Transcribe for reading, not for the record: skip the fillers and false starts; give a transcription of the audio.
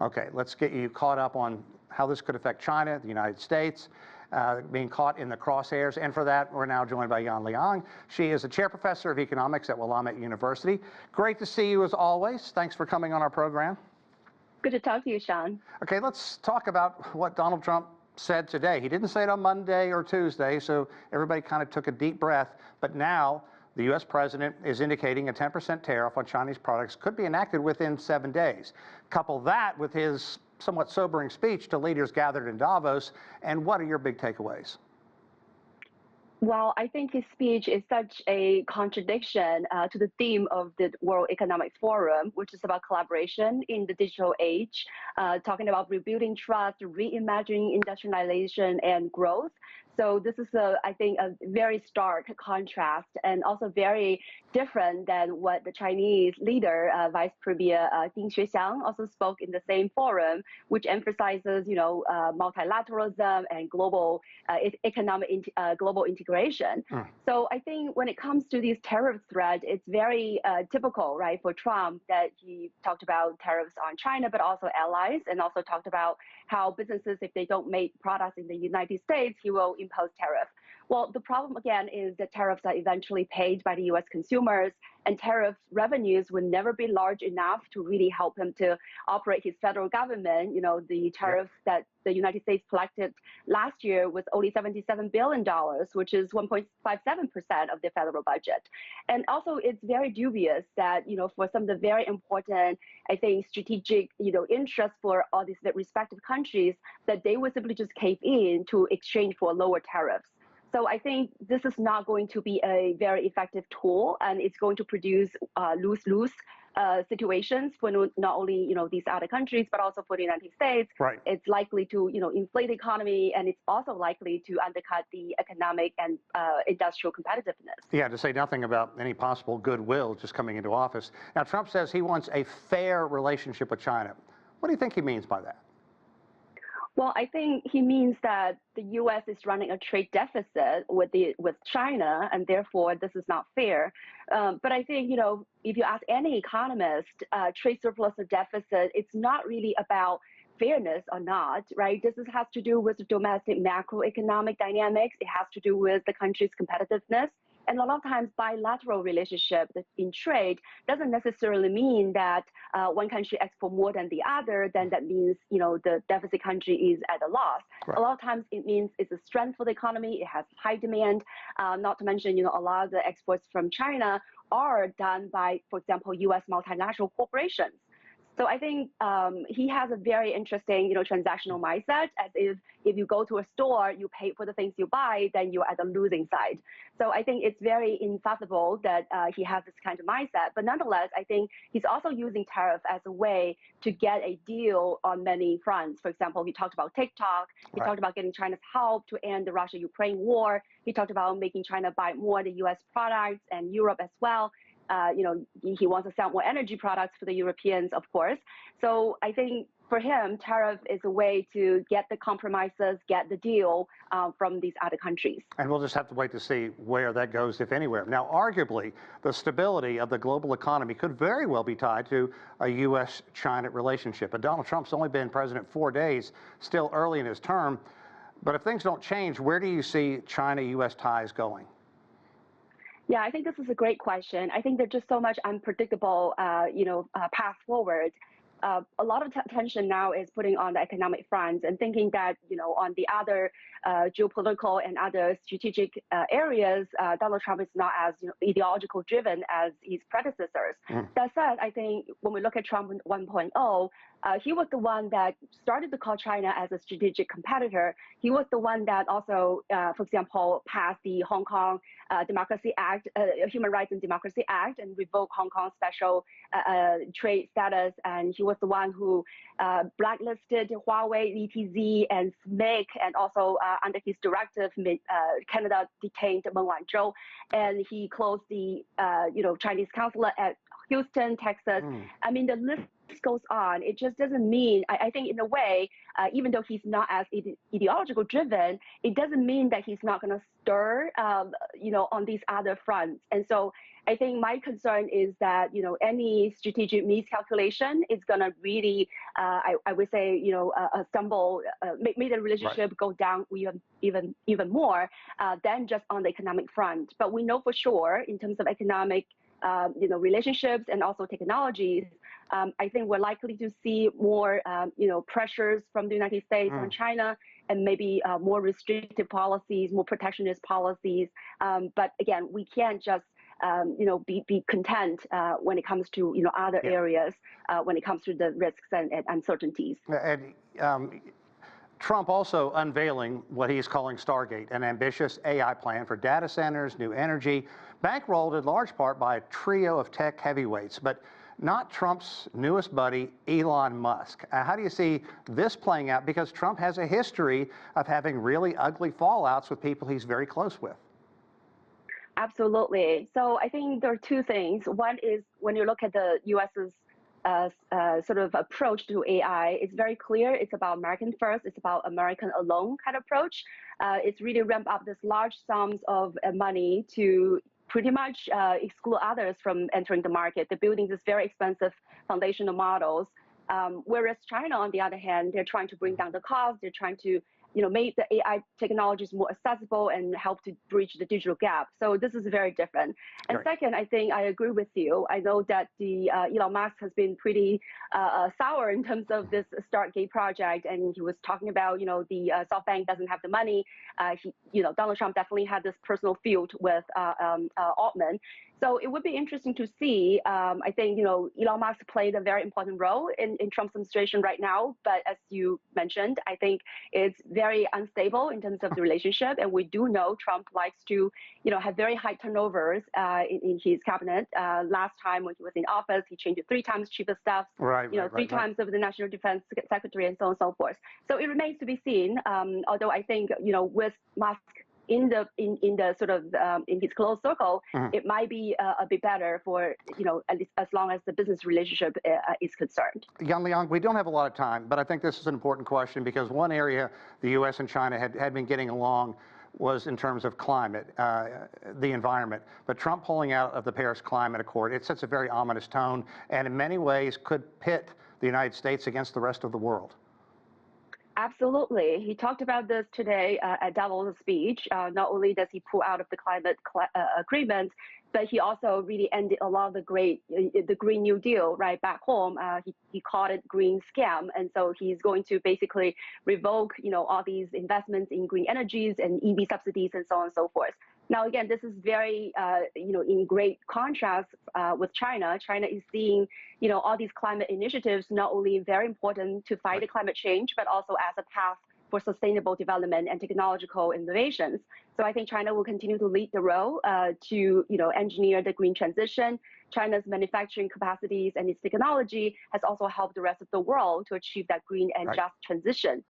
Okay, let's get you caught up on how this could affect China, the United States, being caught in the crosshairs. And for that, we're now joined by Yan Liang. She is a chair professor of economics at Willamette University. Great to see you as always. Thanks for coming on our program. Good to talk to you, Sean. Okay, let's talk about what Donald Trump said today. He didn't say it on Monday or Tuesday, so everybody kind of took a deep breath. But now the U.S. president is indicating a 10% tariff on Chinese products could be enacted within 7 days. Couple that with his somewhat sobering speech to leaders gathered in Davos, and what are your big takeaways? Well, I think his speech is such a contradiction to the theme of the World Economic Forum, which is about collaboration in the digital age, talking about rebuilding trust, reimagining industrialization and growth. So this is, I think, a very stark contrast and also very different than what the Chinese leader, Vice Premier Ding Xuexiang, also spoke in the same forum, which emphasizes, multilateralism and global global integration. So I think when it comes to these tariff threats, it's very typical, right, for Trump that he talked about tariffs on China, but also allies, and also talked about how businesses, if they don't make products in the United States, he will impose tariffs. Well, the problem again is that tariffs are eventually paid by the U.S. consumers, and tariff revenues will never be large enough to really help him to operate his federal government. You know, the tariff that the United States collected last year was only $77 billion, which is 1.57% of the federal budget. And also, it's very dubious that, for some of the very important, I think, strategic, interests for all these respective countries, that they would simply just cave in to exchange for lower tariffs. So I think this is not going to be a very effective tool, and it's going to produce lose-lose situations for not only these other countries, but also for the United States. Right. It's likely to inflate the economy, and it's also likely to undercut the economic and industrial competitiveness. Yeah, to say nothing about any possible goodwill just coming into office. Now, Trump says he wants a fair relationship with China. What do you think he means by that? Well, I think he means that the U.S. is running a trade deficit with China, and therefore this is not fair. But I think, if you ask any economist, trade surplus or deficit, it's not really about fairness or not, right? This has to do with the domestic macroeconomic dynamics. It has to do with the country's competitiveness. And a lot of times, bilateral relationship in trade doesn't necessarily mean that one country exports more than the other. Then that means the deficit country is at a loss. Right. A lot of times, it means it's a strength for the economy. It has high demand. Not to mention, a lot of the exports from China are done by, for example, U.S. multinational corporations. So I think he has a very interesting, transactional mindset, as if you go to a store, you pay for the things you buy, then you're at the losing side. So I think it's very insufferable that he has this kind of mindset. But nonetheless, I think he's also using tariff as a way to get a deal on many fronts. For example, he talked about TikTok. He talked about getting China's help to end the Russia-Ukraine war. He talked about making China buy more of the U.S. products and Europe as well. He wants to sell more energy products for the Europeans, of course. So I think for him, tariff is a way to get the compromises, get the deal from these other countries. And we'll just have to wait to see where that goes, if anywhere. Now, arguably, the stability of the global economy could very well be tied to a U.S.-China relationship. But Donald Trump's only been president 4 days, still early in his term. But if things don't change, where do you see China-U.S. ties going? Yeah, I think this is a great question. I think there's just so much unpredictable, path forward. A lot of attention now is putting on the economic front and thinking that, on the other geopolitical and other strategic areas, Donald Trump is not as ideological driven as his predecessors. That said, I think when we look at Trump 1.0, he was the one that started to call China as a strategic competitor. He was the one that also, for example, passed the Hong Kong Democracy Act, Human Rights and Democracy Act, and revoked Hong Kong's special trade status. And he was the one who blacklisted Huawei, ETZ, and SMIC, and also under his directive, Canada detained Meng Wanzhou, and he closed the Chinese consulate at Houston, Texas. I mean, the list goes on, it just doesn't mean, I think in a way, even though he's not as ideological driven, it doesn't mean that he's not going to stir, on these other fronts. And so I think my concern is that, any strategic miscalculation is going to really, I would say, stumble, make the relationship go down even more than just on the economic front. But we know for sure in terms of economic relationships and also technologies, I think we're likely to see more, pressures from the United States on China, and maybe more restrictive policies, more protectionist policies. But again, we can't just, be content when it comes to, other areas, when it comes to the risks and uncertainties. And Trump also unveiling what he's calling Stargate, an ambitious AI plan for data centers, new energy, bankrolled in large part by a trio of tech heavyweights, but not Trump's newest buddy, Elon Musk. How do you see this playing out? Because Trump has a history of having really ugly fallouts with people he's very close with. Absolutely. So I think there are two things. One is when you look at the U.S.'s sort of approach to AI, it's very clear. It's about American first. It's about American alone kind of approach. It's really ramp up this large sums of money to pretty much exclude others from entering the market. They're building these very expensive foundational models. Whereas China, on the other hand, they're trying to bring down the cost. They're trying to make the AI technologies more accessible and help to bridge the digital gap. So this is very different. And second, I think I agree with you. I know that the Elon Musk has been pretty sour in terms of this Stargate project, and he was talking about, the SoftBank doesn't have the money. Donald Trump definitely had this personal feud with Altman. So it would be interesting to see. I think, Elon Musk played a very important role in Trump's administration right now. But as you mentioned, I think it's very unstable in terms of the relationship. And we do know Trump likes to, have very high turnovers in his cabinet. Last time when he was in office, he changed 3 times chief of staff, three times of the national defense secretary, and so on and so forth. So it remains to be seen. Although I think, with Musk in the sort of in his close circle, it might be a bit better for at least as long as the business relationship is concerned. Yan Liang, we don't have a lot of time, but I think this is an important question because one area the U.S. and China had been getting along was in terms of climate, the environment. But Trump pulling out of the Paris Climate Accord, it sets a very ominous tone, and in many ways could pit the United States against the rest of the world. Absolutely. He talked about this today at Davos' speech. Not only does he pull out of the climate agreement, but he also really ended a lot of the Green New Deal right back home. He called it green scam. And so he's going to basically revoke, all these investments in green energies and EV subsidies and so on and so forth. Now, again, this is very, in great contrast with China. China is seeing, all these climate initiatives not only very important to fight the climate change, but also as a path for sustainable development and technological innovations. So I think China will continue to lead the role to, engineer the green transition. China's manufacturing capacities and its technology has also helped the rest of the world to achieve that green and just transition.